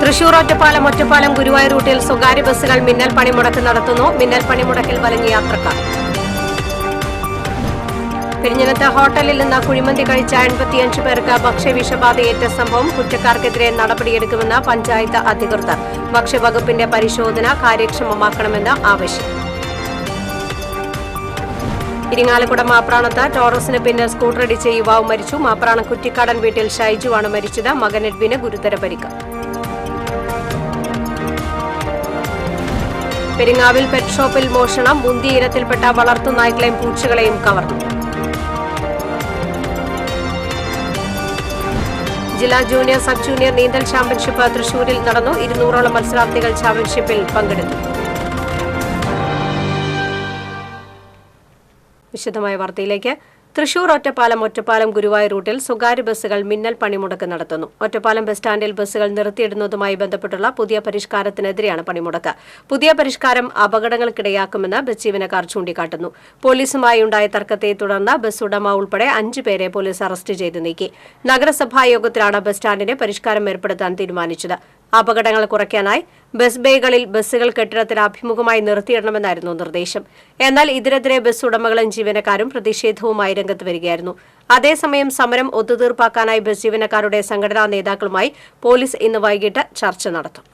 തൃശൂർ ഒറ്റപ്പാലം ഗുരുവായൂർ റൂട്ടിൽ സ്വകാര്യ ബസ്സുകൾ മിന്നൽ പണിമുടക്ക് നടത്തുന്നു. മിന്നൽ പണിമുടക്കിൽ വലഞ്ഞ യാത്രക്കാർ. പെരിഞ്ഞനത്ത് ഹോട്ടലിൽ നിന്ന് കുഴിമന്തി കഴിച്ച 85 പേർക്ക് ഭക്ഷ്യവിഷബാധയേറ്റ സംഭവം. കുറ്റക്കാർക്കെതിരെ നടപടിയെടുക്കുമെന്ന് പഞ്ചായത്ത് അധികൃതർ. ഭക്ഷ്യവകുപ്പിന്റെ പരിശോധന കാര്യക്ഷമമാക്കണമെന്ന് ആവശ്യം. ഇരിങ്ങാലക്കുട മാപ്രാണത്ത് ടോറസിന് പിന്നിൽ സ്കൂട്ടറിടിച്ച് യുവാവ് മരിച്ചു. മാപ്രാണം കുറ്റിക്കാടൻ വീട്ടിൽ ഷൈജുവാണ് മരിച്ചത്. മകൻ എഡ്വിന് ഗുരുതര പരിക്ക്. പെരിങ്ങാവിൽ പെറ്റ് ഷോപ്പിൽ മോഷണം. മുന്തിയ ഇനത്തിൽപ്പെട്ട വളർത്തുനായ്ക്കളെയും പൂച്ചകളെയും കവർന്നു. ജില്ലാ ജൂനിയർ സബ് ജൂനിയർ നീന്തൽ ചാമ്പ്യൻഷിപ്പ് തൃശൂരിൽ നടന്നു. 200ഓളം മത്സരാർത്ഥികൾ ചാമ്പ്യൻഷിപ്പിൽ പങ്കെടുത്തു. വിശദമായ വാർത്തയിലേക്ക്. തൃശൂർ ഒറ്റപ്പാലം ഗുരുവായൂർ റൂട്ടിൽ സ്വകാര്യ ബസ്സുകൾ മിന്നൽ പണിമുടക്ക് നടത്തുന്നു. ഒറ്റപ്പാലം ബസ് സ്റ്റാൻഡിൽ ബസ്സുകൾ നിർത്തിയിടുന്നതുമായി ബന്ധപ്പെട്ടുള്ള പുതിയ പരിഷ്കാരത്തിനെതിരെയാണ് പണിമുടക്ക്. പുതിയ പരിഷ്കാരം അപകടങ്ങൾക്കിടയാക്കുമെന്ന് ബസ് ജീവനക്കാർ ചൂണ്ടിക്കാട്ടുന്നു. പോലീസുമായി ഉണ്ടായ തർക്കത്തെ തുടർന്ന് ബസ് ഉടമ ഉൾപ്പെടെ 5 പേരെ പോലീസ് അറസ്റ്റ് ചെയ്ത് നീക്കി. നഗരസഭാ യോഗത്തിലാണ് ബസ് സ്റ്റാൻഡിന് പരിഷ്കാരം ഏർപ്പെടുത്താൻ തീരുമാനിച്ചത്. അപകടങ്ങൾ കുറയ്ക്കാനായി ബസ് ബേകളിൽ ബസ്സുകൾ കെട്ടിടത്തിന് അഭിമുഖമായി നിർത്തിയിടണമെന്നായിരുന്നു നിർദ്ദേശം. എന്നാൽ ഇതിനെതിരെ ബസ് ഉടമകളും ജീവനക്കാരും പ്രതിഷേധവുമായി രംഗത്ത് വരികയായിരുന്നു. അതേസമയം സമരം ഒത്തുതീർപ്പാക്കാനായി ബസ് ജീവനക്കാരുടെ സംഘടനാ നേതാക്കളുമായി പോലീസ് ഇന്ന് വൈകിട്ട് ചർച്ച നടത്തും.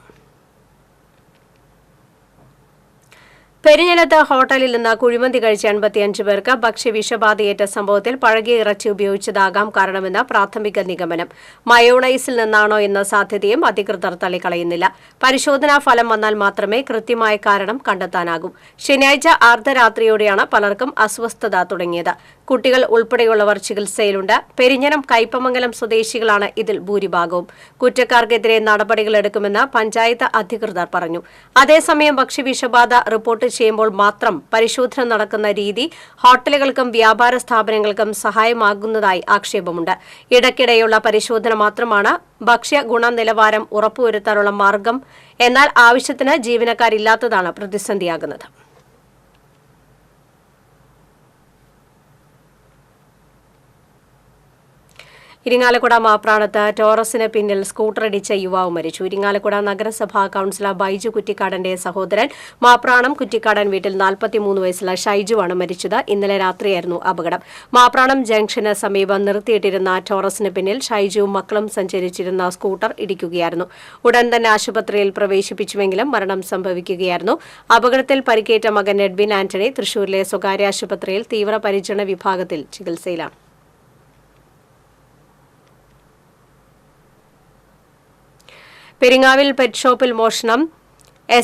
പെരിഞ്ഞനത്ത് ഹോട്ടലിൽ നിന്ന് കുഴിമന്തി കഴിച്ച 85 പേർക്ക് ഭക്ഷ്യവിഷബാധയേറ്റ സംഭവത്തിൽ പഴകിയ ഇറച്ചി ഉപയോഗിച്ചതാകാം കാരണമെന്ന് പ്രാഥമിക നിഗമനം. മയോണൈസിൽ നിന്നാണോ എന്ന സാധ്യതയും അധികൃതർ തള്ളിക്കളയുന്നില്ല. പരിശോധനാ ഫലം വന്നാൽ മാത്രമേ കൃത്യമായ കാരണം കണ്ടെത്താനാകൂ. ശനിയാഴ്ച അർദ്ധരാത്രിയോടെയാണ് പലർക്കും അസ്വസ്ഥത തുടങ്ങിയത്. കുട്ടികൾ ഉൾപ്പെടെയുള്ളവർ ചികിത്സയിലുണ്ട്. പെരിഞ്ഞനം കയ്പമംഗലം സ്വദേശികളാണ് ഇതിൽ ഭൂരിഭാഗവും. കുറ്റക്കാർക്കെതിരെ നടപടികളെടുക്കുമെന്ന് പഞ്ചായത്ത് അധികൃതർ പറഞ്ഞു. അതേസമയം ഭക്ഷ്യവിഷബാധ റിപ്പോർട്ട് ചെയ്യുമ്പോൾ മാത്രം പരിശോധന നടക്കുന്ന രീതി ഹോട്ടലുകൾക്കും വ്യാപാര സ്ഥാപനങ്ങൾക്കും സഹായമാകുന്നതായി ആക്ഷേപമുണ്ട്. ഇടയ്ക്കിടെയുള്ള പരിശോധന മാത്രമാണ് ഭക്ഷ്യ ഗുണനിലവാരം ഉറപ്പുവരുത്താനുള്ള മാർഗം. എന്നാൽ ആവശ്യത്തിന് ജീവനക്കാരില്ലാത്തതാണ് പ്രതിസന്ധിയാകുന്നത്. ഇരിങ്ങാലക്കുട മാപ്രാണത്ത് ടോറസിന് പിന്നിൽ സ്കൂട്ടറിടിച്ച യുവാവ് മരിച്ചു. ഇരിങ്ങാലക്കുട നഗരസഭാ കൌൺസിലർ ബൈജു കുറ്റിക്കാടന്റെ സഹോദരൻ മാപ്രാണം കുറ്റിക്കാടൻ വീട്ടിൽ 43 വയസ്സുള്ള ഷൈജുവാണ് മരിച്ചത്. ഇന്നലെ രാത്രിയായിരുന്നു അപകടം. മാപ്രാണം ജംഗ്ഷന് സമീപം നിർത്തിയിട്ടിരുന്ന ടോറസിന് പിന്നിൽ ഷൈജുവും മക്കളും സഞ്ചരിച്ചിരുന്ന സ്കൂട്ടർ ഇടിക്കുകയായിരുന്നു. ഉടൻ തന്നെ ആശുപത്രിയിൽ പ്രവേശിപ്പിച്ചുവെങ്കിലും മരണം സംഭവിക്കുകയായിരുന്നു. അപകടത്തിൽ പരിക്കേറ്റ മകൻ എഡ്വിൻ ആന്റണി തൃശൂരിലെ സ്വകാര്യ ആശുപത്രിയിൽ തീവ്രപരിചരണ വിഭാഗത്തിൽ ചികിത്സയിലാണ്. പെരിങ്ങാവിൽ പെറ്റ് ഷോപ്പിൽ മോഷണം.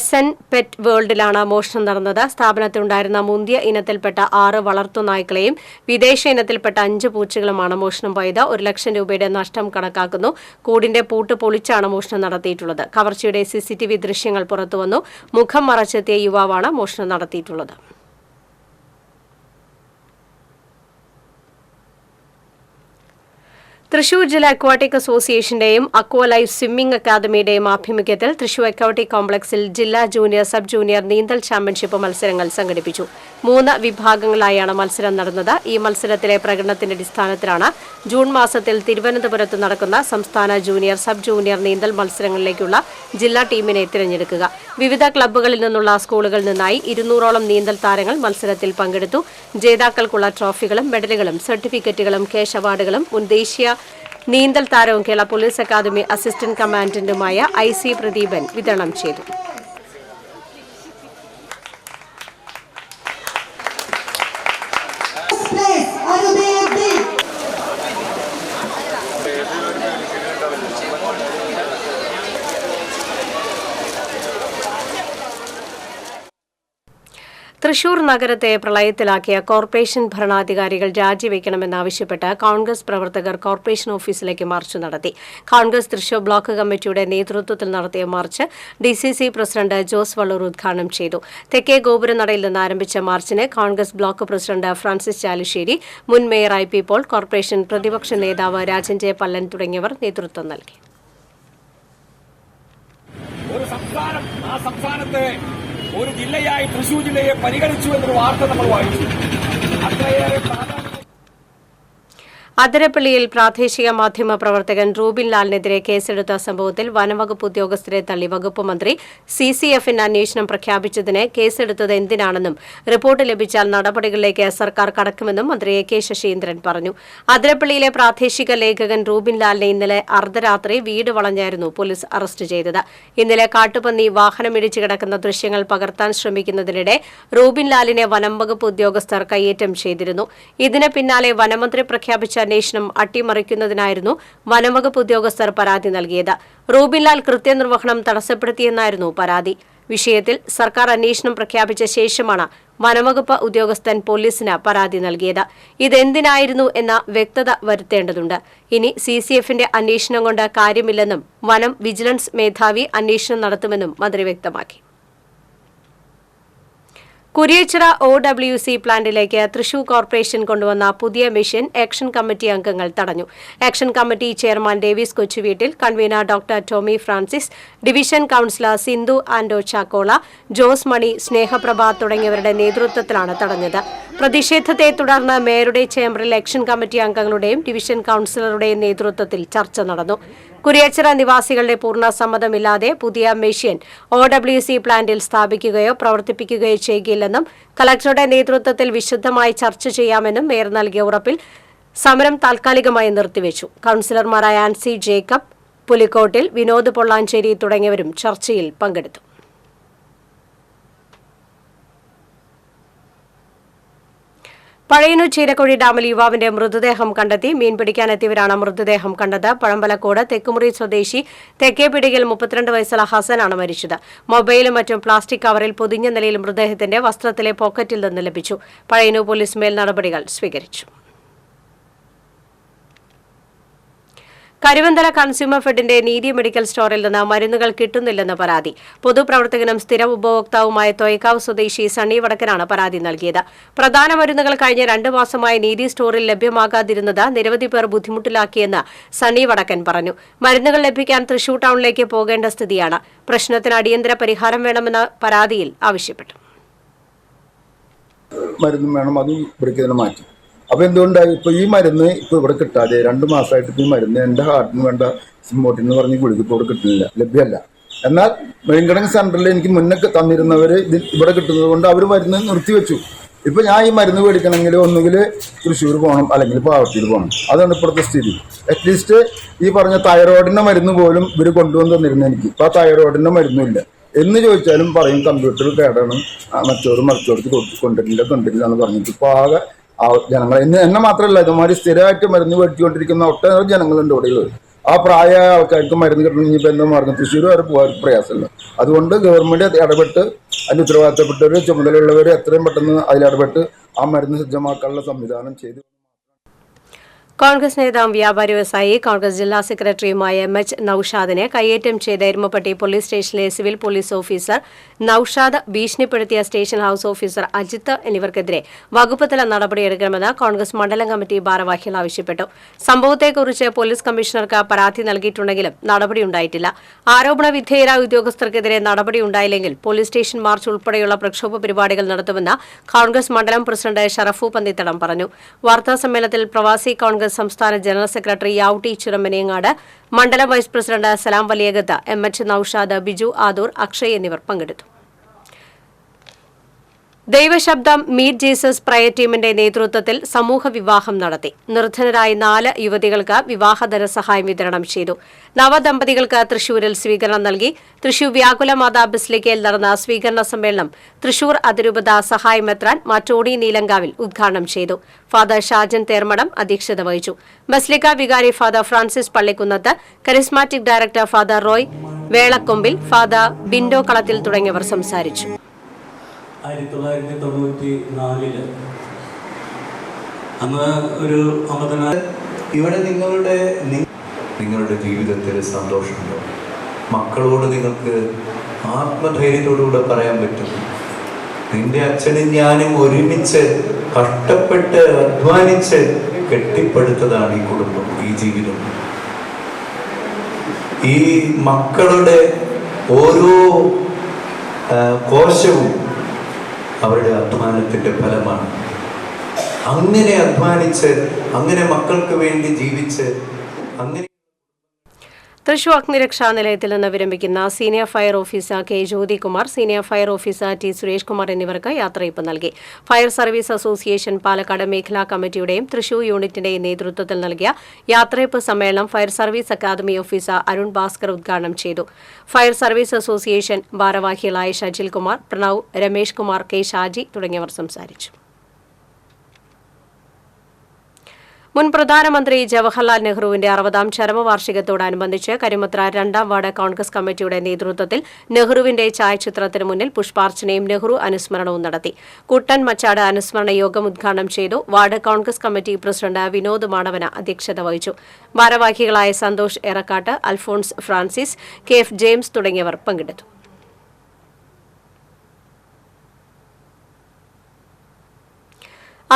SN പെറ്റ് വേൾഡിലാണ് മോഷണം നടന്നത്. സ്ഥാപനത്തിലുണ്ടായിരുന്ന മുന്തിയ ഇനത്തിൽപ്പെട്ട 6 വളർത്തുനായ്ക്കളെയും വിദേശ ഇനത്തിൽപ്പെട്ട 5 പൂച്ചകളുമാണ് മോഷണം പോയത്. 1 ലക്ഷം രൂപയുടെ നഷ്ടം കണക്കാക്കുന്നു. കൂടിന്റെ പൂട്ട് പൊളിച്ചാണ് മോഷണം നടത്തിയിട്ടുള്ളത്. കവർച്ചയുടെ CCTV ദൃശ്യങ്ങൾ പുറത്തുവന്നു. മുഖം മറച്ചെത്തിയ യുവാവാണ് മോഷണം നടത്തിയിട്ടുള്ളത്. തൃശൂർ ജില്ലാ അക്വാട്ടിക് അസോസിയേഷന്റെയും അക്വാലൈഫ് സ്വിമ്മിംഗ് അക്കാദമിയുടെയും ആഭിമുഖ്യത്തിൽ തൃശൂർ അക്വാട്ടിക് കോംപ്ലക്സിൽ ജില്ലാ ജൂനിയർ സബ് ജൂനിയർ നീന്തൽ ചാമ്പ്യൻഷിപ്പ് മത്സരങ്ങൾ സംഘടിപ്പിച്ചു. 3 വിഭാഗങ്ങളായാണ് മത്സരം നടന്നത്. ഈ മത്സരത്തിലെ പ്രകടനത്തിന്റെ അടിസ്ഥാനത്തിലാണ് ജൂൺ മാസത്തിൽ തിരുവനന്തപുരത്ത് നടക്കുന്ന സംസ്ഥാന ജൂനിയർ സബ് ജൂനിയർ നീന്തൽ മത്സരങ്ങളിലേക്കുള്ള ജില്ലാ ടീമിനെ തിരഞ്ഞെടുക്കുക. വിവിധ ക്ലബ്ബുകളിൽ നിന്നുള്ള സ്കൂളുകളിൽ നിന്നായി 200ഓളം നീന്തൽ താരങ്ങൾ മത്സരത്തിൽ പങ്കെടുത്തു. ജേതാക്കൾക്കുള്ള ട്രോഫികളും മെഡലുകളും സർട്ടിഫിക്കറ്റുകളും ക്യാഷ് അവാർഡുകളും മുൻ ദേശീയ നീന്തൽ താരവും കേരള പോലീസ് അക്കാദമി അസിസ്റ്റന്റ് കമാൻഡന്റുമായ IC പ്രദീപൻ വിതരണം ചെയ്തു. തൃശൂർ നഗരത്തെ പ്രളയത്തിലാക്കിയ കോർപ്പറേഷൻ ഭരണാധികാരികൾ രാജിവെക്കണമെന്നാവശ്യപ്പെട്ട് കോൺഗ്രസ് പ്രവർത്തകർ കോർപ്പറേഷൻ ഓഫീസിലേക്ക് മാർച്ച് നടത്തി. കോൺഗ്രസ് തൃശൂർ ബ്ലോക്ക് കമ്മിറ്റിയുടെ നേതൃത്വത്തിൽ നടത്തിയ march DCC president Jose Valloor ഉദ്ഘാടനം ചെയ്തു. തെക്കേ ഗോപുരനടയിൽ നിന്ന് ആരംഭിച്ച മാർച്ചിന് കോൺഗ്രസ് ബ്ലോക്ക് പ്രസിഡന്റ് ഫ്രാൻസിസ് ചാലുശ്ശേരി, മുൻ മേയർ IP പോൾ, കോർപ്പറേഷൻ പ്രതിപക്ഷ നേതാവ് രാജൻ ജെ പല്ലൻ തുടങ്ങിയവർ നേതൃത്വം നൽകി. ഒരു ജില്ലയായി തൃശൂർ ജില്ലയെ പരിഗണിച്ചു എന്നൊരു വാർത്ത നമ്മൾ വായിച്ചു. അത്രയേറെ അതിരപ്പള്ളിയിൽ പ്രാദേശിക മാധ്യമ പ്രവർത്തകൻ റൂബിൻ ലാലിനെതിരെ കേസെടുത്ത സംഭവത്തിൽ വനംവകുപ്പ് ഉദ്യോഗസ്ഥരെ തള്ളി വകുപ്പ് മന്ത്രി CCFന് അന്വേഷണം പ്രഖ്യാപിച്ചതിന് കേസെടുത്തത് എന്തിനാണെന്നും റിപ്പോർട്ട് ലഭിച്ചാൽ നടപടികളിലേക്ക് സർക്കാർ കടക്കുമെന്നും മന്ത്രി AK ശശീന്ദ്രൻ പറഞ്ഞു. അതിരപ്പള്ളിയിലെ പ്രാദേശിക ലേഖകൻ റൂബിൻ ലാലിനെ ഇന്നലെ അർദ്ധരാത്രി വീട് വളഞ്ഞായിരുന്നു പോലീസ് അറസ്റ്റ് ചെയ്തത്. ഇന്നലെ കാട്ടുപന്നി വാഹനമിടിച്ചു കിടക്കുന്ന ദൃശ്യങ്ങൾ പകർത്താൻ ശ്രമിക്കുന്നതിനിടെ റൂബിൻ ലാലിനെ വനംവകുപ്പ് ഉദ്യോഗസ്ഥർ കയ്യേറ്റം ചെയ്തിരുന്നു. ഇതിന് പിന്നാലെ വനമന്ത്രി പ്രഖ്യാപിച്ച അന്വേഷണം അട്ടിമറിക്കുന്നതിനായിരുന്നു വനംവകുപ്പ് ഉദ്യോഗസ്ഥർ പരാതി നൽകിയത്. റൂബിൻ ലാൽ കൃത്യനിർവഹണം തടസ്സപ്പെടുത്തിയെന്നായിരുന്നു പരാതി. വിഷയത്തിൽ സർക്കാർ അന്വേഷണം പ്രഖ്യാപിച്ച ശേഷമാണ് വനംവകുപ്പ് ഉദ്യോഗസ്ഥൻ പോലീസിന് പരാതി നൽകിയത്. ഇതെന്തിനായിരുന്നു എന്ന വ്യക്തത വരുത്തേണ്ടതുണ്ട്. ഇനി CCFന്റെ അന്വേഷണം കൊണ്ട് കാര്യമില്ലെന്നും വനം വിജിലൻസ് മേധാവി അന്വേഷണം നടത്തുമെന്നും മന്ത്രി വ്യക്തമാക്കി. കുരിയച്ചിറ OWC പ്ലാന്റിലേക്ക് തൃശൂർ കോർപ്പറേഷൻ കൊണ്ടുവന്ന പുതിയ മെഷീൻ ആക്ഷൻ കമ്മിറ്റി അംഗങ്ങൾ തടഞ്ഞു. Action committee chairman Davis Kochuveettil, convener doctor Tommy Francis, division councillor Sindhu Anto Chakkola, Jose Mani, Snehaprabha തുടങ്ങിയവരുടെ നേതൃത്വത്തിലാണ് തടഞ്ഞത്. പ്രതിഷേധത്തെ തുടർന്ന് മേയറുടെ ചേംബറിൽ ആക്ഷൻ കമ്മിറ്റി അംഗങ്ങളുടെയും ഡിവിഷൻ കൌൺസിലറുടെയും നേതൃത്വത്തിൽ ചർച്ച നടന്നു. കുരിയച്ചിറ നിവാസികളുടെ പൂർണ്ണ സമ്മതമില്ലാതെ പുതിയ മെഷീൻ OWC പ്ലാന്റിൽ സ്ഥാപിക്കുകയോ പ്രവർത്തിപ്പിക്കുകയോ ചെയ്യുകയില്ലെന്നും കളക്ടറുടെ നേതൃത്വത്തിൽ വിശദമായി ചർച്ച ചെയ്യാമെന്നും മേയർ നൽകിയ ഉറപ്പിൽ സമരം താൽക്കാലികമായി നിർത്തിവെച്ചു. കൌൺസിലർമാരായ ആൻസി ജേക്കബ്, പുലിക്കോട്ടിൽ, വിനോദ് പൊള്ളാഞ്ചേരി തുടങ്ങിയവരും ചർച്ചയിൽ പങ്കെടുത്തു. പഴയന്നൂർ ചീരക്കുഴി ഡാമിൽ യുവാവിന്റെ മൃതദേഹം കണ്ടെത്തി. മീൻ പിടിക്കാനെത്തിയവരാണ് മൃതദേഹം കണ്ടത്. പഴമ്പലക്കോട് തെക്കുമുറി സ്വദേശി തെക്കേപിടികൽ 32 വയസ്സുള്ള ഹസനാണ് മരിച്ചത്. മൊബൈലും മറ്റും പ്ലാസ്റ്റിക് കവറിൽ പൊതിഞ്ഞ നിലയിൽ മൃതദേഹത്തിന്റെ വസ്ത്രത്തിലെ പോക്കറ്റിൽ നിന്ന് ലഭിച്ചു. പഴയന്നൂർ പോലീസ് മേൽ നടപടികൾ സ്വീകരിച്ചു. കരുവന്തല കൺസ്യൂമർ ഫെഡിന്റെ നീതി മെഡിക്കൽ സ്റ്റോറിൽ നിന്ന് മരുന്നുകൾ കിട്ടുന്നില്ലെന്ന് പരാതി. പൊതുപ്രവർത്തകനും സ്ഥിര ഉപഭോക്താവുമായ തോയക്കാവ് സ്വദേശി സണ്ണി വടക്കനാണ് പരാതി നൽകിയത്. പ്രധാന മരുന്നുകൾ കഴിഞ്ഞ 2 മാസമായി നീതി സ്റ്റോറിൽ ലഭ്യമാകാതിരുന്നത് നിരവധി പേർ ബുദ്ധിമുട്ടിലാക്കിയെന്ന് സണ്ണി വടക്കൻ പറഞ്ഞു. മരുന്നുകൾ ലഭിക്കാൻ തൃശൂർ ടൌണിലേക്ക് പോകേണ്ട സ്ഥിതിയാണ്. പ്രശ്നത്തിന് അടിയന്തര പരിഹാരം വേണമെന്ന് പരാതിയിൽ ആവശ്യപ്പെട്ടു. മരുന്നും വേണം, അതും ഇവിടേക്ക് മാറ്റി. അപ്പോൾ എന്തുകൊണ്ടായി ഇപ്പോൾ ഈ മരുന്ന് ഇപ്പോൾ ഇവിടെ കിട്ടാതെ 2 മാസമായിട്ട് ഈ മരുന്ന് എൻ്റെ ഹാർട്ടിന് വേണ്ട സിമ്പോട്ടിന് പറഞ്ഞ് ഗുളിക ഇപ്പോൾ ഇവിടെ കിട്ടുന്നില്ല, ലഭ്യമല്ല. എന്നാൽ വെങ്കടങ് സെൻറ്ററിൽ എനിക്ക് മുന്നേ തന്നിരുന്നവർ ഇത് ഇവിടെ കിട്ടുന്നത് കൊണ്ട് അവർ മരുന്ന് നിർത്തിവെച്ചു. ഇപ്പോൾ ഞാൻ ഈ മരുന്ന് മേടിക്കണമെങ്കിൽ ഒന്നുകിൽ തൃശ്ശൂർ പോകണം, അല്ലെങ്കിൽ പാവത്തിയിൽ പോകണം. അതാണ് ഇപ്പോഴത്തെ സ്ഥിതി. അറ്റ്ലീസ്റ്റ് ഈ പറഞ്ഞ തൈറോയിഡിൻ്റെ മരുന്ന് പോലും ഇവർ കൊണ്ടുവന്ന് തന്നിരുന്നു എനിക്ക്. ഇപ്പോൾ ആ തൈറോയിഡിൻ്റെ മരുന്നുമില്ല. എന്ന് ചോദിച്ചാലും പറയും കമ്പ്യൂട്ടർ കേടാണ്, മറിച്ചോർക്ക് കൊണ്ടിട്ടില്ല എന്ന് പറഞ്ഞിട്ട് ഇപ്പോൾ ആകെ ജനങ്ങൾ എന്നെ മാത്രമല്ല ഇതുമാതിരി സ്ഥിരമായിട്ട് മരുന്ന് മേടിച്ചുകൊണ്ടിരിക്കുന്ന ഒട്ടേറെ ജനങ്ങളുണ്ട് ഇവിടെയുള്ളത്. ആ പ്രായമായ ആൾക്കാർക്ക് മരുന്ന് കിട്ടണമെങ്കിൽ ഇപ്പോൾ എന്താ മാർഗം തൃശ്ശൂർ വരെ പോകാൻ പ്രയാസമില്ല. അതുകൊണ്ട് ഗവൺമെൻറ് ഇടപെട്ട് അതിന് ഉത്തരവാദിത്തപ്പെട്ടവർ, ചുമതലയുള്ളവർ എത്രയും പെട്ടെന്ന് അതിലിടപെട്ട് ആ മരുന്ന് സജ്ജമാക്കാനുള്ള സംവിധാനം ചെയ്തു. കോൺഗ്രസ് നേതാവും വ്യാപാരി വ്യവസായി കോൺഗ്രസ് ജില്ലാ സെക്രട്ടറിയുമായ MH നൌഷാദിനെ കയ്യേറ്റം ചെയ്ത എരുമപ്പെട്ടി പോലീസ് സ്റ്റേഷനിലെ സിവിൽ പോലീസ് ഓഫീസർ നൌഷാദ് ഭീഷണിപ്പെടുത്തിയ സ്റ്റേഷൻ ഹൌസ് ഓഫീസർ അജിത്ത് എന്നിവർക്കെതിരെ വകുപ്പുതല നടപടിയെടുക്കണമെന്ന് കോൺഗ്രസ് മണ്ഡലം കമ്മിറ്റി ഭാരവാഹികൾ ആവശ്യപ്പെട്ടു. സംഭവത്തെക്കുറിച്ച് പോലീസ് കമ്മീഷണർക്ക് പരാതി നൽകിയിട്ടുണ്ടെങ്കിലും നടപടിയുണ്ടായിട്ടില്ല. ആരോപണ വിധേയരായ ഉദ്യോഗസ്ഥർക്കെതിരെ നടപടിയുണ്ടായില്ലെങ്കിൽ പോലീസ് സ്റ്റേഷൻ മാർച്ച് ഉൾപ്പെടെയുള്ള പ്രക്ഷോഭ പരിപാടികൾ നടത്തുമെന്ന് കോൺഗ്രസ് മണ്ഡലം പ്രസിഡന്റ് ഷറഫു പന്തിത്തടം പറഞ്ഞു. വാർത്താസമ്മേളനത്തിൽ പ്രവാസി കോൺഗ്രസ് സംസ്ഥാന ജനറൽ സെക്രട്ടറി യാവുട്ടി ചുരമ്പനേങ്ങാട്, മണ്ഡലം വൈസ് പ്രസിഡന്റ് സലാം വലിയകത്ത്, MH നൌഷാദ്, ബിജു ആദൂർ, അക്ഷയ് എന്നിവർ പങ്കെടുത്തു. ദൈവശബ്ദം മീറ്റ് ജീസസ് പ്രയർ ടീമിന്റെ നേതൃത്വത്തിൽ സമൂഹ വിവാഹം നടത്തി. നിർധനരായ 4 യുവതികൾക്ക് വിവാഹ ധനസഹായം വിതരണം ചെയ്തു. നവദമ്പതികൾക്ക് തൃശൂരിൽ സ്വീകരണം നൽകി. തൃശൂർ വ്യാകുല മാതാ ബസിലിക്കയിൽ നടന്ന സ്വീകരണ സമ്മേളനം തൃശൂർ അതിരൂപത സഹായമെത്രാൻ മാറ്റോടി നീലങ്കാവിൽ ഉദ്ഘാടനം ചെയ്തു. ഫാദർ ഷാജൻ തേർമഠം അധ്യക്ഷത വഹിച്ചു. ബസിലിക്ക വികാരി father Francis Pallikkunnath, charismatic director father Roy Velakkombil, father Bindo കളത്തിൽ തുടങ്ങിയവർ സംസാരിച്ചു. 1994 അന്ന് ഒരു ഇവിടെ നിങ്ങളുടെ ജീവിതത്തിൽ സന്തോഷമുണ്ടോ? മക്കളോട് നിങ്ങൾക്ക് ആത്മധൈര്യത്തോടുകൂടെ പറയാൻ പറ്റും, നിന്റെ അച്ഛനും ഞാനും ഒരുമിച്ച് കഷ്ടപ്പെട്ട് അധ്വാനിച്ച് കെട്ടിപ്പടുത്തതാണ് ഈ കുടുംബം, ഈ ജീവിതം. ഈ മക്കളുടെ ഓരോ കോശവും അവരുടെ അധ്വാനത്തിൻ്റെ ഫലമാണ്. അങ്ങനെ അധ്വാനിച്ച്, അങ്ങനെ മക്കൾക്ക് വേണ്ടി ജീവിച്ച്, അങ്ങനെ തൃശൂർ അഗ്നിരക്ഷാ നിലയത്തിൽ നിന്ന് വിരമിക്കുന്ന senior fire officer K Jyothikumar, senior fire officer T Suresh Kumar എന്നിവർക്ക് യാത്രയയപ്പ് നൽകി. ഫയർ സർവീസ് അസോസിയേഷൻ പാലക്കാട് മേഖലാ കമ്മിറ്റിയുടെയും തൃശൂർ യൂണിറ്റിന്റെയും നേതൃത്വത്തിൽ നൽകിയ യാത്രയയപ്പ് സമ്മേളനം fire service academy officer Arun Bhaskar ഉദ്ഘാടനം ചെയ്തു. ഫയർ സർവീസ് അസോസിയേഷൻ ഭാരവാഹികളായ ഷജിൽ കുമാർ, പ്രണവ്, രമേഷ് കുമാർ, കെ ഷാജി തുടങ്ങിയവർ സംസാരിച്ചു. മുൻ പ്രധാനമന്ത്രി ജവഹർലാൽ നെഹ്റുവിന്റെ 60ാം ചരമവാർഷികത്തോടനുബന്ധിച്ച് കരിമത്ര 2ാം വാർഡ് കോൺഗ്രസ് കമ്മിറ്റിയുടെ നേതൃത്വത്തിൽ നെഹ്റുവിന്റെ ഛായാചിത്രത്തിന് മുന്നിൽ പുഷ്പാർച്ചനയും നെഹ്റു അനുസ്മരണവും നടത്തി. കുട്ടൻ മച്ചാട് അനുസ്മരണ യോഗം ഉദ്ഘാടനം ചെയ്തു. Ward Congress committee president Vinod Manavana അധ്യക്ഷത വഹിച്ചു. ഭാരവാഹികളായ സന്തോഷ് എറക്കാട്ട്, അൽഫോൺസ് ഫ്രാൻസിസ്, കെ എഫ് ജെയിംസ് തുടങ്ങിയവർ പങ്കെടുത്തു.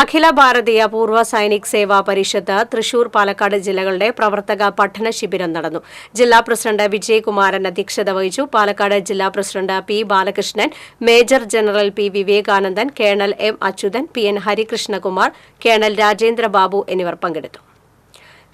അഖില ഭാരതീയ പൂർവ്വ സൈനിക് സേവാ പരിഷത്ത് തൃശൂർ, പാലക്കാട് ജില്ലകളുടെ പ്രവർത്തക പഠന ശിബിരം നടന്നു. ജില്ലാ പ്രസിഡന്റ് വിജയകുമാരൻ അധ്യക്ഷത വഹിച്ചു. പാലക്കാട് ജില്ലാ president P Balakrishnan, major general P Vivekanandan, colonel M Achuthan, P N Harikrishnakumar, colonel Rajendra Babu എന്നിവർ പങ്കെടുത്തു.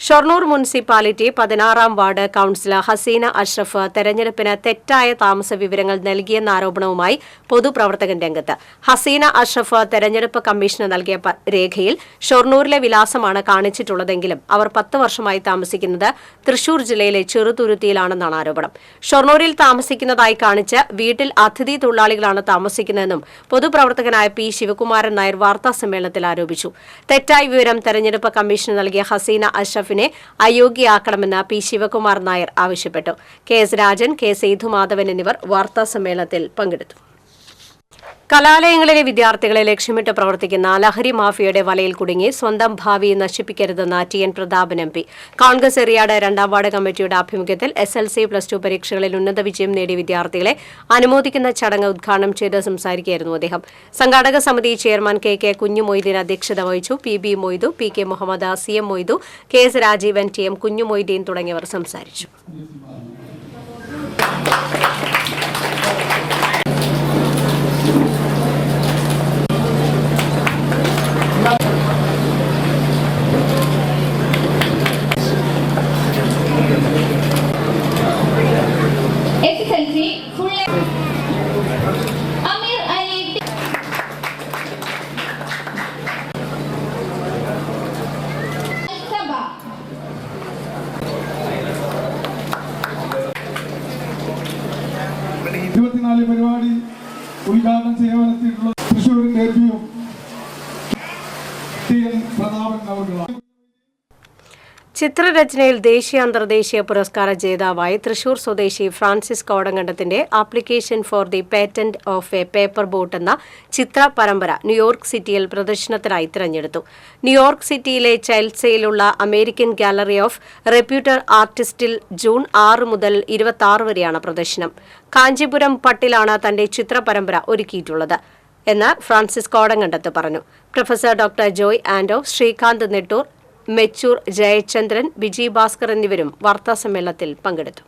ഷൊർണൂർ മുനിസിപ്പാലിറ്റി 16ാം വാർഡ് കൌൺസിലർ ഹസീന അഷ്റഫ് തെരഞ്ഞെടുപ്പിന് തെറ്റായ താമസ വിവരങ്ങൾ നൽകിയെന്ന ആരോപണവുമായി പൊതുപ്രവർത്തകൻ രംഗത്ത്. ഹസീന അഷ്റഫ് തെരഞ്ഞെടുപ്പ് കമ്മീഷന് നൽകിയ രേഖയിൽ ഷൊർണൂരിലെ വിലാസമാണ് കാണിച്ചിട്ടുള്ളതെങ്കിലും അവർ 10 വർഷമായി താമസിക്കുന്നത് തൃശൂർ ജില്ലയിലെ ചെറുതുരുത്തിയിലാണെന്നാണ് ആരോപണം. ഷൊർണൂരിൽ താമസിക്കുന്നതായി കാണിച്ച് വീട്ടിൽ അതിഥി തൊഴിലാളികളാണ് താമസിക്കുന്നതെന്നും പൊതുപ്രവർത്തകനായ പി ശിവകുമാരൻ നായർ വാർത്താസമ്മേളനത്തിൽ ആരോപിച്ചു. തെറ്റായ വിവരം തെരഞ്ഞെടുപ്പ് കമ്മീഷന് നൽകിയ ഹസീന അഷ്റഫ് അയോഗ്യയാക്കണമെന്ന് പി ശിവകുമാർ നായർ ആവശ്യപ്പെട്ടു. K S Rajan, K Sethumadhavan എന്നിവർ വാർത്താസമ്മേളനത്തിൽ പങ്കെടുത്തു. കലാലയങ്ങളിലെ വിദ്യാർത്ഥികളെ ലക്ഷ്യമിട്ട് പ്രവർത്തിക്കുന്ന ലഹരി മാഫിയയുടെ വലയിൽ കുടുങ്ങി സ്വന്തം ഭാവി നശിപ്പിക്കരുതെന്ന് T N Prathapan M P. Congress Eriyad 2ാം വാർഡ് കമ്മിറ്റിയുടെ ആഭിമുഖ്യത്തിൽ SLC, +2 പരീക്ഷകളിൽ ഉന്നത വിജയം നേടിയ വിദ്യാർത്ഥികളെ അനുമോദിക്കുന്ന ചടങ്ങ് ഉദ്ഘാടനം ചെയ്ത് സംസാരിക്കുകയായിരുന്നു അദ്ദേഹം. സംഘാടക സമിതി ചെയർമാൻ കെ കുഞ്ഞുമൊയ്തീൻ അധ്യക്ഷത വഹിച്ചു. PB Moidu, PK Muhammad, CM Moidu, KS Rajeevan, TM Kunjumoideen തുടങ്ങിയവർ സംസാരിച്ചു. പരിപാടി ഉദ്ഘാടനം ചെയ്യാനെത്തിയിട്ടുള്ള തൃശ്ശൂരിന്റെ പ്രതാപൻ അവர்களാണ്. ചിത്രരചനയിൽ ദേശീയ അന്തർദേശീയ പുരസ്കാര ജേതാവായി തൃശൂർ സ്വദേശി ഫ്രാൻസിസ് കോടങ്കണ്ടത്തിന്റെ application for the patent of a paper boat എന്ന ചിത്ര പരമ്പര ന്യൂയോർക്ക് സിറ്റിയിൽ പ്രദർശനത്തിനായി തിരഞ്ഞെടുത്തു. ന്യൂയോർക്ക് സിറ്റിയിലെ ചെൽസിയിലുള്ള അമേരിക്കൻ ഗാലറി ഓഫ് റെപ്യൂട്ടഡ് ആർട്ടിസ്റ്റിൽ ജൂൺ 6 മുതൽ 26 വരെയാണ് പ്രദർശനം. കാഞ്ചീപുരം പട്ടിലാണ് തന്റെ ചിത്ര പരമ്പര ഒരുക്കിയിട്ടുള്ളത് എന്ന് ഫ്രാൻസിസ് കോടങ്കണ്ടത്ത് പറഞ്ഞു. പ്രൊഫസർ ഡോക്ടർ ജോയ് ആൻഡോ, ശ്രീകാന്ത് നെട്ടൂർ, മെച്ചൂർ ജയചന്ദ്രൻ, ബിജി ഭാസ്കർ എന്നിവരും വാർത്താസമ്മേളനത്തിൽ പങ്കെടുത്തു.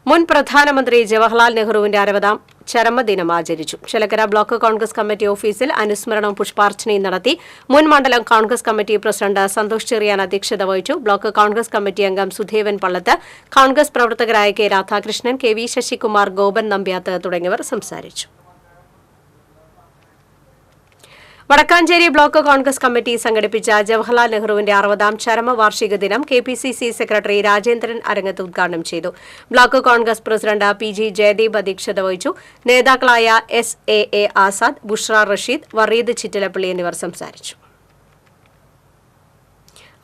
മുൻ പ്രധാനമന്ത്രി ജവഹർലാൽ നെഹ്റുവിന്റെ 60ാം ചരമദിനം ആചരിച്ചു. ചേലക്കര ബ്ലോക്ക് കോൺഗ്രസ് കമ്മിറ്റി ഓഫീസിൽ അനുസ്മരണവും പുഷ്പാർച്ചനയും നടത്തി. മുൻ മണ്ഡലം കോൺഗ്രസ് കമ്മിറ്റി പ്രസിഡന്റ് സന്തോഷ് ചെറിയാൻ അധ്യക്ഷത വഹിച്ചു. ബ്ലോക്ക് കോൺഗ്രസ് കമ്മിറ്റി അംഗം സുധേവൻ പള്ളത്ത്, കോൺഗ്രസ് പ്രവർത്തകരായ K Radhakrishnan, K V Sasikumar, Gopan Nambiath തുടങ്ങിയവർ സംസാരിച്ചു. വടക്കാഞ്ചേരി ബ്ലോക്ക് കോൺഗ്രസ് കമ്മിറ്റി സംഘടിപ്പിച്ച ജവഹർലാൽ നെഹ്റുവിന്റെ 60ാം ചരമവാർഷിക ദിനം KPCC സെക്രട്ടറി രാജേന്ദ്രൻ അരങ്ങത്ത് ഉദ്ഘാടനം ചെയ്തു. Block Congress president PG Jayadeep അധ്യക്ഷത വഹിച്ചു. നേതാക്കളായ SAA ആസാദ്, ബുഷ്ര റഷീദ്, വറീദ് ചിറ്റിലപ്പള്ളി എന്നിവർ സംസാരിച്ചു.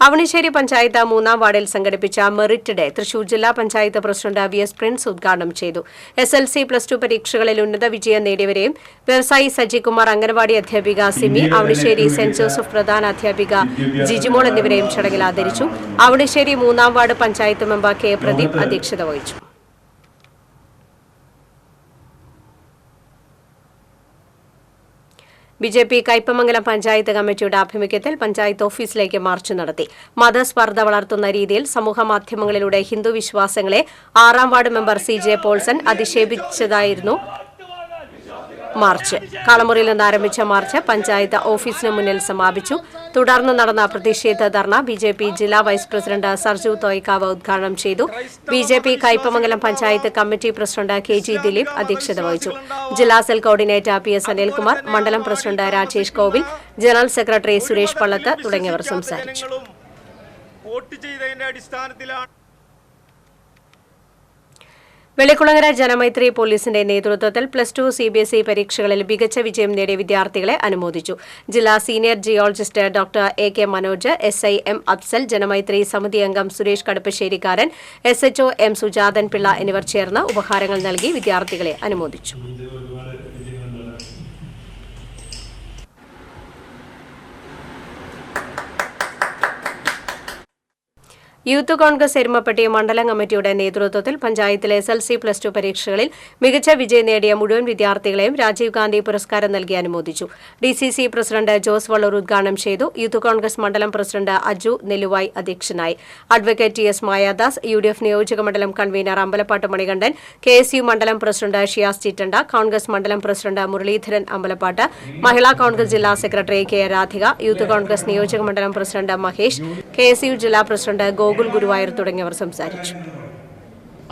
അവണിശ്ശേരി പഞ്ചായത്ത് 3ാം വാർഡിൽ സംഘടിപ്പിച്ച മെറിറ്റ് ഡേ തൃശൂർ ജില്ലാ പഞ്ചായത്ത് പ്രസിഡന്റ് VS പ്രിൻസ് ഉദ്ഘാടനം ചെയ്തു. SLC, +2 പരീക്ഷകളിൽ ഉന്നത വിജയം നേടിയവരെയും വ്യവസായി സജികുമാർ, അംഗനവാടി അധ്യാപിക സിമി, അവണിശ്ശേരി സെന്റ് ജോസഫ് പ്രധാന അധ്യാപിക ജിജിമോൾ എന്നിവരെയും ചടങ്ങിൽ ആദരിച്ചു. Avanissery 3ാം ward panchayat member K Pradeep അധ്യക്ഷത വഹിച്ചു. BJP കയ്പമംഗലം പഞ്ചായത്ത് കമ്മിറ്റിയുടെ ആഭിമുഖ്യത്തിൽ പഞ്ചായത്ത് ഓഫീസിലേക്ക് മാർച്ച് നടത്തി. മതസ്പർദ്ധ വളർത്തുന്ന രീതിയിൽ സമൂഹമാധ്യമങ്ങളിലൂടെ ഹിന്ദു വിശ്വാസങ്ങളെ 6ാം വാർഡ് മെമ്പർ CJ പോൾസൺ അധിക്ഷേപിച്ചതായിരുന്നു മാർച്ച്. കളമുറിയിൽ നിന്ന് ആരംഭിച്ച മാർച്ച് പഞ്ചായത്ത് ഓഫീസിന് മുന്നിൽ സമാപിച്ചു. തുടർന്ന് നടന്ന പ്രതിഷേധ ധർണ ബിജെപി ജില്ലാ വൈസ് പ്രസിഡന്റ് സർജു തോയ്ക്കാവ് ഉദ്ഘാടനം ചെയ്തു. BJP Kaipamangalam panchayat committee president KG Dileep അധ്യക്ഷത വഹിച്ചു. ജില്ലാ സെൽ കോർഡിനേറ്റർ PS അനിൽകുമാർ, മണ്ഡലം president Rajesh Kovil, general secretary Suresh Pallath തുടങ്ങിയവർ സംസാരിച്ചു. വെള്ളിക്കുളങ്ങര ജനമൈത്രി പോലീസിന്റെ നേതൃത്വത്തിൽ +2 CBSE പരീക്ഷകളിൽ മികച്ച വിജയം നേടിയ വിദ്യാർത്ഥികളെ അനുമോദിച്ചു. ജില്ലാ senior geologist doctor AK Manoj, SI M Afsal, Janamaithri സമിതി അംഗം സുരേഷ് കടുപ്പശ്ശേരിക്കാരൻ, SHO M സുജാതൻ പിള്ള എന്നിവർ ചേർന്ന് ഉപഹാരങ്ങൾ നൽകി വിദ്യാർത്ഥികളെ അനുമോദിച്ചു. യൂത്ത് കോൺഗ്രസ് എരുമപ്പെട്ടി മണ്ഡലം കമ്മിറ്റിയുടെ നേതൃത്വത്തിൽ പഞ്ചായത്തിലെ SLC +2 പരീക്ഷകളിൽ മികച്ച വിജയം നേടിയ മുഴുവൻ വിദ്യാർത്ഥികളെയും രാജീവ് ഗാന്ധി പുരസ്കാരം നൽകി അനുമോദിച്ചു. DCC പ്രസിഡന്റ് ജോസ് വള്ളൂർ ഉദ്ഘാടനം ചെയ്തു. യൂത്ത് കോൺഗ്രസ് മണ്ഡലം പ്രസിഡന്റ് അജു നെല്ലുവായി അധ്യക്ഷനായി. അഡ്വക്കേറ്റ് TS മായാദാസ്, UDF നിയോജക മണ്ഡലം കൺവീനർ അമ്പലപ്പാട്ട് മണികണ്ഠൻ, KSU മണ്ഡലം പ്രസിഡന്റ് ഷിയാസ് ചിറ്റണ്ട, കോൺഗ്രസ് മണ്ഡലം പ്രസിഡന്റ് മുരളീധരൻ അമ്പലപ്പാട്ട്, മഹിളാ കോൺഗ്രസ് ജില്ലാ secretary K Radhika, youth Congress നിയോജക മണ്ഡലം പ്രസിഡന്റ് മഹേഷ്, KSU ജില്ലാ പ്രസിഡന്റ് ഗോകുൽ ഗുരുവായൂർ തുടങ്ങിയവർ സംസാരിച്ചു.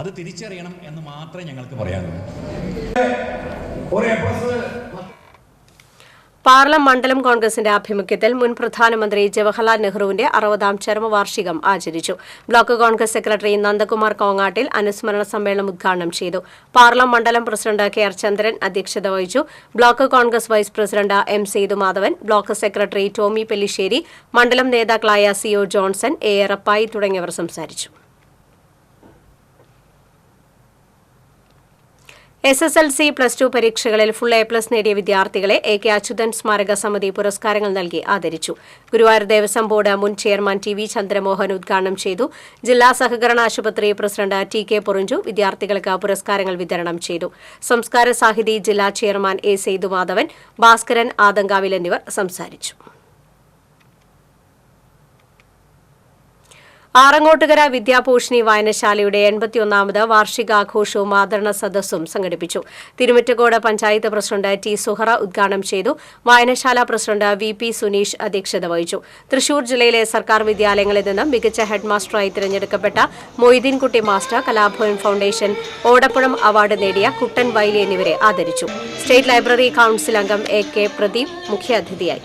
അത് തിരിച്ചറിയണം എന്ന് മാത്രമേ ഞങ്ങൾക്ക് പറയാനുള്ളൂ. പാർലം മണ്ഡലം കോൺഗ്രസിന്റെ ആഭിമുഖ്യത്തിൽ മുൻ പ്രധാനമന്ത്രി ജവഹർലാൽ നെഹ്റുവിന്റെ 60ാം ചരമവാർഷികം ആചരിച്ചു. ബ്ലോക്ക് കോൺഗ്രസ് സെക്രട്ടറി നന്ദകുമാർ കോങ്ങാട്ടിൽ അനുസ്മരണ സമ്മേളനം ഉദ്ഘാടനം ചെയ്തു. പാർലം മണ്ഡലം പ്രസിഡന്റ് KR ചന്ദ്രൻ അധ്യക്ഷത വഹിച്ചു. Block Congress vice president M Sethumadhavan, block secretary Tommy Pellissery, മണ്ഡലം നേതാക്കളായ CO ജോൺസൺ, A റപ്പായി തുടങ്ങിയവർ സംസാരിച്ചു. SSLC +2 പരീക്ഷകളിൽ ഫുൾ A+ നേടിയ വിദ്യാർത്ഥികളെ AK അച്യുതൻ സ്മാരക സമിതി പുരസ്കാരങ്ങൾ നൽകി ആദരിച്ചു. ഗുരുവായൂർ ദേവസ്വം ബോർഡ് മുൻ ചെയർമാൻ TV ചന്ദ്രമോഹൻ ഉദ്ഘാടനം ചെയ്തു. ജില്ലാ സഹകരണ ആശുപത്രി പ്രസിഡന്റ് TK പൊറിഞ്ചു വിദ്യാർത്ഥികൾക്ക് പുരസ്കാരങ്ങൾ വിതരണം ചെയ്തു. സംസ്കാര സാഹിതി ജില്ലാ ചെയർമാൻ A സേതുമാധവൻ, ഭാസ്കരൻ ആദങ്കാവിൽ എന്നിവർ സംസാരിച്ചു. ആറങ്ങോട്ടുകര വിദ്യാപോഷിണി വായനശാലയുടെ 81ാമത് വാർഷികാഘോഷവും ആദരണ സദസ്സും സംഘടിപ്പിച്ചു. തിരുമിറ്റക്കോട് പഞ്ചായത്ത് പ്രസിഡന്റ് T സുഹറ ഉദ്ഘാടനം ചെയ്തു. വായനശാല പ്രസിഡന്റ് VP സുനീഷ് അധ്യക്ഷത വഹിച്ചു. തൃശൂർ ജില്ലയിലെ സർക്കാർ വിദ്യാലയങ്ങളിൽ നിന്ന് മികച്ച ഹെഡ്മാസ്റ്ററായി തിരഞ്ഞെടുക്കപ്പെട്ട Moideenkutty master, Kalabhavan foundation Odappuzham award നേടിയ കുട്ടൻ വൈലി എന്നിവരെ ആദരിച്ചു. സ്റ്റേറ്റ് ലൈബ്രറി കൌൺസിൽ അംഗം AK പ്രദീപ് മുഖ്യാതിഥിയായി.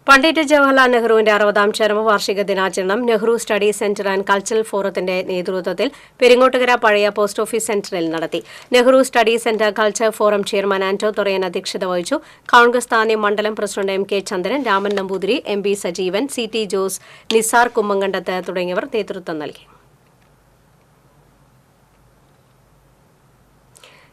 പണ്ഡിറ്റ് ജവഹർലാൽ നെഹ്റുവിന്റെ 60ാം ചരമവാർഷിക ദിനാചരണം Nehru study centre and cultural ഫോറത്തിന്റെ നേതൃത്വത്തിൽ പെരിങ്ങോട്ടുകര പഴയ പോസ്റ്റ് ഓഫീസ് സെന്ററിൽ നടത്തി. Nehru study centre culture forum chairman Anto Thorayan അധ്യക്ഷത വഹിച്ചു. കോൺഗ്രസ് താന്നി മണ്ഡലം president MK Chandran, Raman Namboothiri, MB Sajeevan, CT Jose, Nisar Kummankandath തുടങ്ങിയവർ നേതൃത്വം നൽകി.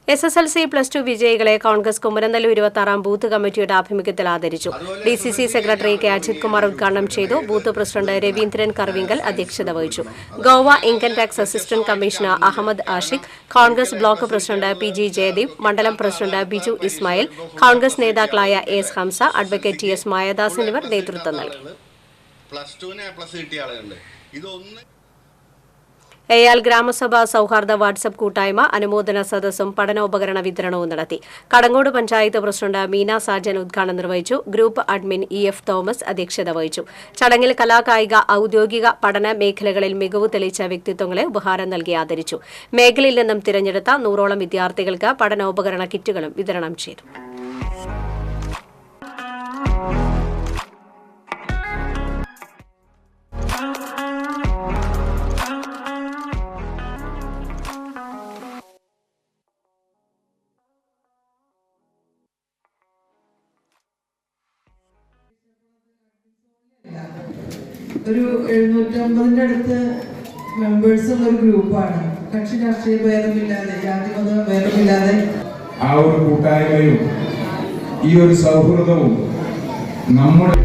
SSLC +2 വിജയികളെ കോൺഗ്രസ് കുമരനെല്ലൂർ 26ാം ബൂത്ത് കമ്മിറ്റിയുടെ ആഭിമുഖ്യത്തിൽ ആദരിച്ചു. DCC secretary K Ajith Kumar ഉദ്ഘാടനം ചെയ്തു. ബൂത്ത് പ്രസിഡന്റ് രവീന്ദ്രൻ കർവിങ്കൽ അധ്യക്ഷത വഹിച്ചു. Goa income tax assistant commissioner Ahammed Ashiq, Congress block president PG Jayadeep, മണ്ഡലം പ്രസിഡന്റ് ബിജു ഇസ്മായിൽ, കോൺഗ്രസ് നേതാക്കളായ S Hamza, advocate TS Mayadas എന്നിവർ നേതൃത്വം നൽകി. എയാൽ ഗ്രാമസഭാ സൌഹാർദ്ദ വാട്സ്ആപ്പ് കൂട്ടായ്മ അനുമോദന സദസ്സും പഠനോപകരണ വിതരണവും നടത്തി. കടങ്ങോട് പഞ്ചായത്ത് പ്രസിഡന്റ് മീന സാജൻ ഉദ്ഘാടനം നിർവഹിച്ചു. ഗ്രൂപ്പ് അഡ്മിൻ EF തോമസ് അധ്യക്ഷത വഹിച്ചു. ചടങ്ങിൽ കലാകായിക ഔദ്യോഗിക പഠന മേഖലകളിൽ മികവ് തെളിയിച്ച വ്യക്തിത്വങ്ങളെ ഉപഹാരം നൽകി ആദരിച്ചു. മേഖലയിൽ നിന്നും തിരഞ്ഞെടുത്ത 100ഓളം വിദ്യാർത്ഥികൾക്ക് പഠനോപകരണ കിറ്റുകളും വിതരണം ചെയ്തു. ഒരു 750 അടുത്ത് മെമ്പേഴ്സ് ഉള്ള ഒരു ഗ്രൂപ്പാണ്. കക്ഷി രാഷ്ട്രീയ ഭേദമില്ലാതെ, ജാതിമത ഭേദമില്ലാതെ ആ ഒരു കൂട്ടായ്മയും ഈ ഒരു സൗഹൃദവും നമ്മുടെ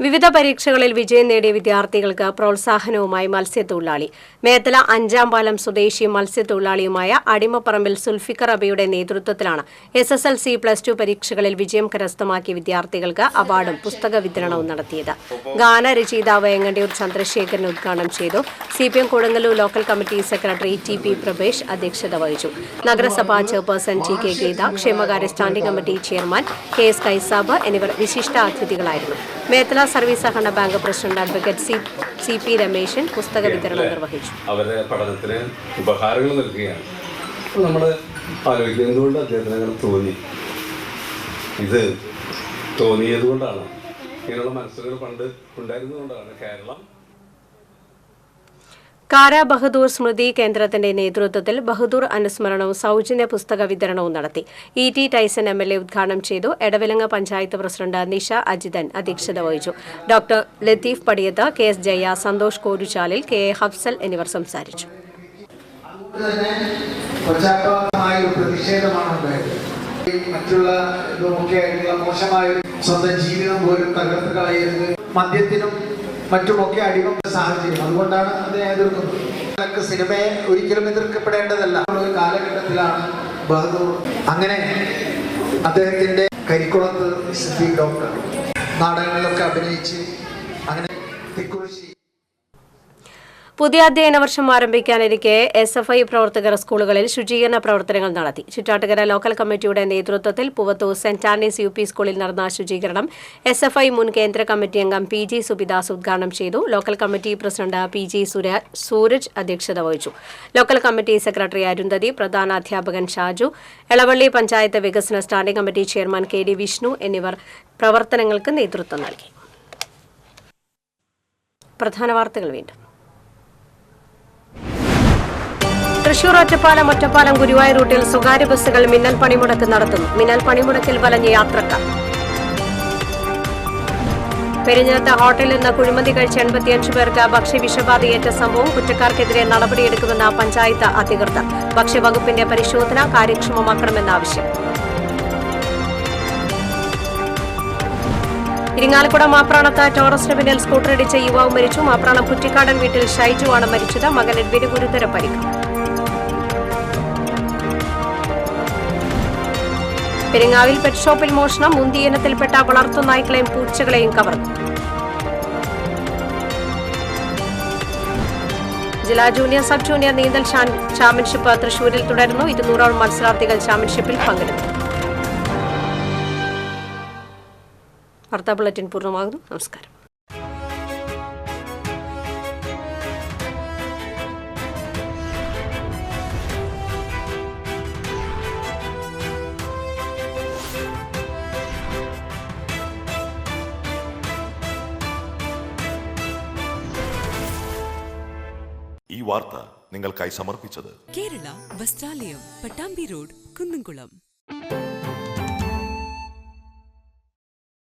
വിവിധ പരീക്ഷകളിൽ വിജയം നേടിയ വിദ്യാർത്ഥികൾക്ക് പ്രോത്സാഹനവുമായി മത്സ്യത്തൊഴിലാളി. മേത്തല 5-ാം പാലം സ്വദേശി മത്സ്യത്തൊഴിലാളിയുമായ അടിമപ്പറമ്പിൽ സുൽഫിക്കർ അബയുടെ നേതൃത്വത്തിലാണ് SSLC +2 പരീക്ഷകളിൽ വിജയം കരസ്ഥമാക്കിയ വിദ്യാർത്ഥികൾക്ക് അവാർഡും പുസ്തക വിതരണവും നടത്തിയത്. ഗാനരചയിതാവ് എങ്ങണ്ടിയൂർ ചന്ദ്രശേഖരൻ ഉദ്ഘാടനം ചെയ്തു. CPM Kodungallur local committee secretary TP Prabhesh അധ്യക്ഷത വഹിച്ചു. നഗരസഭാ ചെയർപേഴ്സൺ TK ഗീത, ക്ഷേമകാര്യ standing committee chairman KS Kaisab എന്നിവർ വിശിഷ്ടാതിഥികളായിരുന്നു. മേത്തല സർവീസ് സഹകരണ bank president advocate CP Rameshan പുസ്തക വിതരണം നിർവഹിച്ചു. അവരുടെ പഠനത്തിന് ഉപഹാരങ്ങൾ നൽകുകയാണ്. നമ്മൾ ആലോചിക്കുന്നത് എന്തുകൊണ്ട് അദ്ദേഹത്തിന് അങ്ങനെ തോന്നി. ഇത് തോന്നിയത് കൊണ്ടാണ്, ഇങ്ങനെയുള്ള മനസ്സുകൾ പണ്ട് ഉണ്ടായിരുന്നതുകൊണ്ടാണ് കേരളം. കാര ബഹദൂർ സ്മൃതി കേന്ദ്രത്തിന്റെ നേതൃത്വത്തിൽ ബഹദൂർ അനുസ്മരണവും സൌജന്യ പുസ്തക വിതരണവും നടത്തി. ET ടൈസൺ MLA ഉദ്ഘാടനം ചെയ്തു. എടവിലങ്ങ പഞ്ചായത്ത് പ്രസിഡന്റ് നിഷ അജിതൻ അധ്യക്ഷത വഹിച്ചു. Doctor Latheef Padiyath, KS Jaya, Santhosh Koruchalil, KA Hafsal എന്നിവർ സംസാരിച്ചു. മറ്റുള്ള മോശമായ സ്വന്തം ജീവിതം പോലും തകർത്ത് കളയരുത്, മദ്യത്തിനും മറ്റുമൊക്കെ അടിമ സാഹചര്യം. അതുകൊണ്ടാണ് അദ്ദേഹം എതിർക്കുന്നത്. സിനിമയെ ഒരിക്കലും എതിർക്കപ്പെടേണ്ടതല്ല. ഒരു കാലഘട്ടത്തിലാണ് ബഹദൂർ. അങ്ങനെ അദ്ദേഹത്തിന്റെ കരിക്കുളത്ത് സിദ്ദീഖ് ഡോക്ടർ നാടകങ്ങളിലൊക്കെ അഭിനയിച്ച് അങ്ങനെ തിക്കുറിശി. പുതിയ അധ്യയന വർഷം ആരംഭിക്കാനിരിക്കെ SFI പ്രവർത്തകർ സ്കൂളുകളിൽ ശുചീകരണ പ്രവർത്തനങ്ങൾ നടത്തി. ചുറ്റാട്ടുകര ലോക്കൽ കമ്മിറ്റിയുടെ നേതൃത്വത്തിൽ പൂവത്തൂർ സെന്റ് ആന്റണീസ് UP സ്കൂളിൽ നടന്ന ശുചീകരണം SFI മുൻ കേന്ദ്ര കമ്മിറ്റി അംഗം PG സുബിദാസ് ഉദ്ഘാടനം ചെയ്തു. Local committee president PG Sooraj അധ്യക്ഷത വഹിച്ചു. ലോക്കൽ കമ്മിറ്റി സെക്രട്ടറി അരുന്ധതി, പ്രധാന അധ്യാപകൻ ഷാജു, എളവള്ളി പഞ്ചായത്ത് വികസന standing committee chairman KD Vishnu എന്നിവർ പ്രവർത്തനങ്ങൾക്ക് നേതൃത്വം നൽകി. പ്രധാന വാർത്തകൾ വീണ്ടും. തൃശൂർ ഒറ്റപ്പാലം ഗുരുവായൂർ റൂട്ടിൽ സ്വകാര്യ ബസ്സുകൾ മിന്നൽ പണിമുടക്ക് നടത്തുന്നു. മിന്നൽ പണിമുടക്കിൽ വലഞ്ഞ യാത്രക്കാർ. പെരിഞ്ഞനത്ത് ഹോട്ടലിൽ നിന്ന് കുഴിമന്തി കഴിച്ച 85 പേർക്ക് ഭക്ഷ്യവിഷബാധയേറ്റ സംഭവം. കുറ്റക്കാർക്കെതിരെ നടപടിയെടുക്കുമെന്ന പഞ്ചായത്ത് അധികൃതർ. ഭക്ഷ്യവകുപ്പിന്റെ പരിശോധന കാര്യക്ഷമമാക്കണമെന്നാവശ്യം. ഇരിങ്ങാലക്കുട മാപ്രാണത്ത് ടോറസിന് പിന്നിൽ സ്കൂട്ടറിടിച്ച് യുവാവ് മരിച്ചു. മാപ്രാണം കുറ്റിക്കാടൻ വീട്ടിൽ ഷൈജുവാണ് മരിച്ചത്. മകൻ എഡ്വിന് ഗുരുതര പരിക്ക്. പെരിങ്ങാവിൽ പെറ്റ് ഷോപ്പിൽ മോഷണം. മുന്തിയിനത്തിൽപ്പെട്ട വളർത്തുനായ്ക്കളെയും പൂച്ചകളെയും കവർന്നു. ജില്ലാ ജൂനിയർ സബ് ജൂനിയർ നീന്തൽ ചാമ്പ്യൻഷിപ്പ് തൃശൂരിൽ തുടരുന്നു. 200ഓളം മത്സരാർത്ഥികൾ ചാമ്പ്യൻഷിപ്പിൽ പങ്കെടുത്തു. വാർത്താ ബുള്ളറ്റിൻ പൂർണ്ണമാകുന്നു. നമസ്കാരം. ഈ വാർത്ത നിങ്ങൾക്കായി സമർപ്പിച്ചത് കേരള വസ്ത്രാലയം, പട്ടാമ്പി റോഡ്, കുന്നംകുളം.